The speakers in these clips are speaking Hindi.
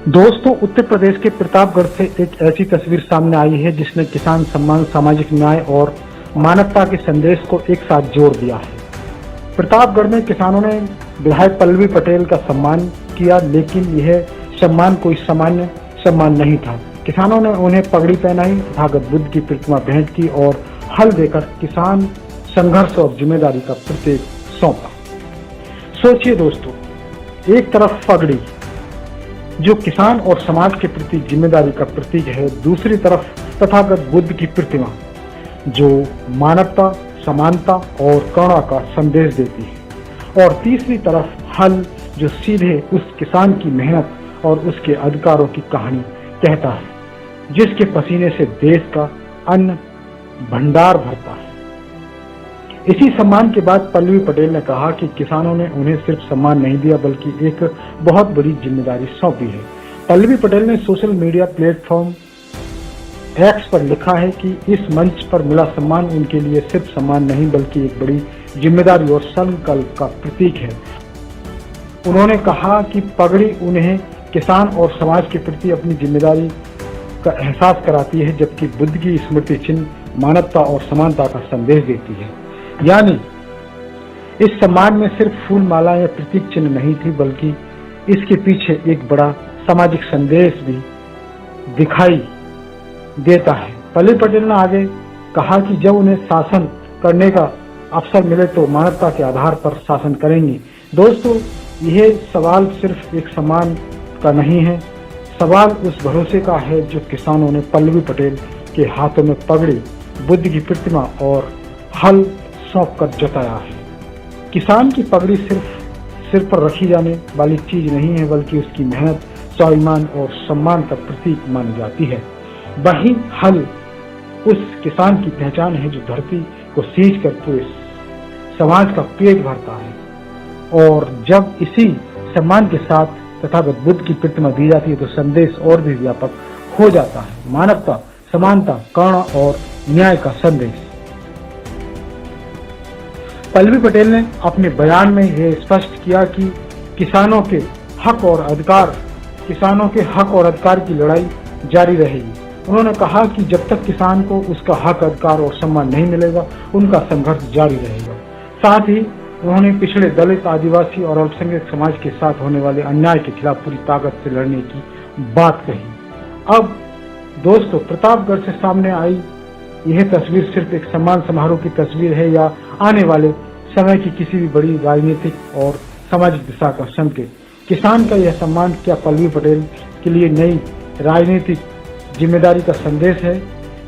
दोस्तों, उत्तर प्रदेश के प्रतापगढ़ से एक ऐसी तस्वीर सामने आई है जिसने किसान सम्मान, सामाजिक न्याय और मानवता के संदेश को एक साथ जोड़ दिया है। प्रतापगढ़ में किसानों ने विधायक पल्लवी पटेल का सम्मान किया, लेकिन यह सम्मान कोई सामान्य सम्मान नहीं था। किसानों ने उन्हें पगड़ी पहनाई, तथागत बुद्ध की प्रतिमा भेंट की और हल देकर किसान संघर्ष और जिम्मेदारी का प्रतीक सौंपा। सोचिए दोस्तों, एक तरफ पगड़ी जो किसान और समाज के प्रति जिम्मेदारी का प्रतीक है, दूसरी तरफ तथागत बुद्ध की प्रतिमा जो मानवता, समानता और करुणा का संदेश देती है, और तीसरी तरफ हल जो सीधे उस किसान की मेहनत और उसके अधिकारों की कहानी कहता है, जिसके पसीने से देश का अन्न भंडार भरता है। इसी सम्मान के बाद पल्लवी पटेल ने कहा कि किसानों ने उन्हें सिर्फ सम्मान नहीं दिया बल्कि एक बहुत बड़ी जिम्मेदारी सौंपी है। पल्लवी पटेल ने सोशल मीडिया प्लेटफॉर्म एक्स पर लिखा है कि इस मंच पर मिला सम्मान उनके लिए सिर्फ सम्मान नहीं बल्कि एक बड़ी जिम्मेदारी और संकल्प का प्रतीक है। उन्होंने कहा कि पगड़ी उन्हें किसान और समाज के प्रति अपनी जिम्मेदारी का एहसास कराती है, जबकि बुद्ध की स्मृति चिन्ह मानवता और समानता का संदेश देती है। यानी इस सम्मान में सिर्फ फूल, माला या प्रतीक चिन्ह नहीं थी, बल्कि इसके पीछे एक बड़ा सामाजिक संदेश भी दिखाई देता है। पल्लवी पटेल ने आगे कहा कि जब उन्हें शासन करने का अवसर मिले तो मानवता के आधार पर शासन करेंगे। दोस्तों, यह सवाल सिर्फ एक सम्मान का नहीं है, सवाल उस भरोसे का है जो किसानों ने पल्लवी पटेल के हाथों में पगड़ी, बुद्ध की प्रतिमा और हल सौंप कर जताया है। किसान की पगड़ी सिर्फ सिर पर रखी जाने वाली चीज नहीं है, बल्कि उसकी मेहनत, स्वाभिमान और सम्मान का प्रतीक मानी जाती है। वही हल उस किसान की पहचान है जो धरती को सींच कर पूरे समाज का पेट भरता है। और जब इसी सम्मान के साथ तथागत बुद्ध की प्रतिमा दी जाती है तो संदेश और भी व्यापक हो जाता है। मानवता, समानता, करुणा और न्याय का संदेश। पल्लवी पटेल ने अपने बयान में यह स्पष्ट किया कि किसानों के हक और अधिकार की लड़ाई जारी रहेगी। उन्होंने कहा कि जब तक किसान को उसका हक, अधिकार और सम्मान नहीं मिलेगा, उनका संघर्ष जारी रहेगा। साथ ही उन्होंने पिछड़े, दलित, आदिवासी और अल्पसंख्यक समाज के साथ होने वाले अन्याय के खिलाफ पूरी ताकत से लड़ने की बात कही। अब दोस्तों, प्रतापगढ़ से सामने आई यह तस्वीर सिर्फ एक सम्मान समारोह की तस्वीर है या आने वाले समय की किसी भी बड़ी राजनीतिक और सामाजिक दिशा का संकेत? किसान का यह सम्मान क्या पल्लवी पटेल के लिए नई राजनीतिक जिम्मेदारी का संदेश है?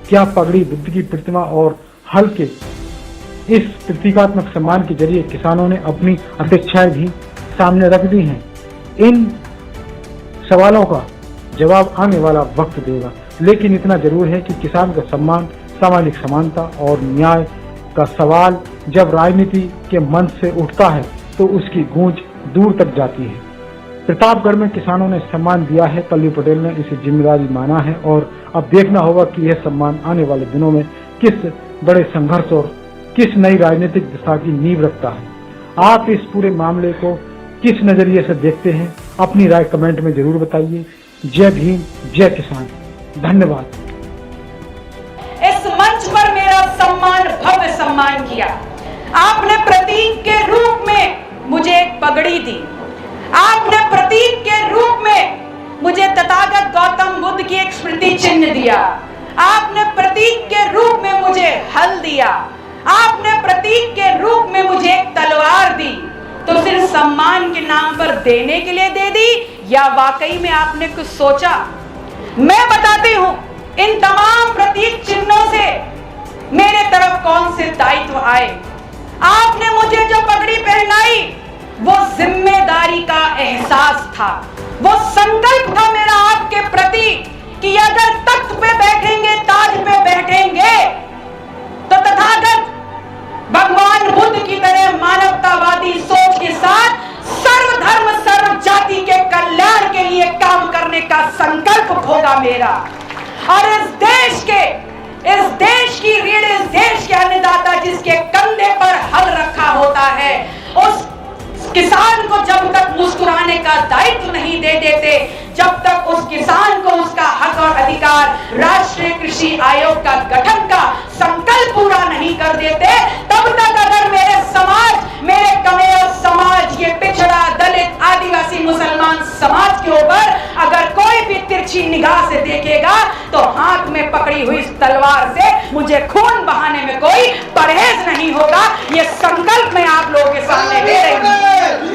क्या पगड़ी, बुद्ध की प्रतिमा और हल के इस प्रतीकात्मक सम्मान के जरिए किसानों ने अपनी अपेक्षाएं भी सामने रख दी हैं? इन सवालों का जवाब आने वाला वक्त देगा, लेकिन इतना जरूर है कि किसान का सम्मान, सामाजिक समानता और न्याय का सवाल जब राजनीति के मंच से उठता है तो उसकी गूंज दूर तक जाती है। प्रतापगढ़ में किसानों ने सम्मान दिया है, पल्लवी पटेल ने इसे जिम्मेदारी माना है और अब देखना होगा कि यह सम्मान आने वाले दिनों में किस बड़े संघर्ष और किस नई राजनीतिक दिशा की नींव रखता है। आप इस पूरे मामले को किस नजरिए से देखते हैं? अपनी राय कमेंट में जरूर बताइए। जय भीम, जय किसान, धन्यवाद। इस मंच पर मेरा सम्मान, भव्य सम्मान किया। आपने प्रतीक के रूप में मुझे एक पगड़ी दी, आपने प्रतीक के रूप में मुझे तथागत गौतम बुद्ध की एक स्मृति चिन्ह दिया, आपने प्रतीक के रूप में मुझे हल दिया, आपने प्रतीक के रूप में मुझे एक तलवार दी। तो सिर्फ सम्मान के नाम पर देने के लिए दे दी या वाकई में आपने कुछ सोचा? मैं बताती हूं, इन तमाम प्रतीक चिन्हों से मेरे तरफ कौन से दायित्व आए। आपने मुझे जो पगड़ी पहनाई वो जिम्मेदारी का एहसास था, वो संकल्प था मेरा आपके प्रति कि अगर तख्त पे बैठेंगे, ताज पे बैठेंगे तो तथागत भगवान बुद्ध की तरह मानवतावादी सोच के साथ सर्वधर्म सर्व जाति के कल्याण के लिए काम करने का संकल्प होगा मेरा। और इस देश की रीढ़, इस देश के अन्नदाता जिसके कंधे पर हल रखा होता है, उस किसान को जब तक मुस्कुराने का दायित्व नहीं दे देते, जब तक उस किसान को उसका हक और अधिकार राष्ट्रीय कृषि आयोग का गठन का संकल्प पूरा नहीं कर देते, तब तक अगर मेरे समाज, मेरे कमेर समाज, ये पिछड़ा, दलित, आदिवासी, मुसलमान समाज के ऊपर अगर कोई भी तिरछी निगाह से देखेगा तो हाथ में पकड़ी हुई तलवार से मुझे खून बहाने में कोई परहेज नहीं होगा। ये संकल्प मैं आप लोगों के सामने दे रही हूं।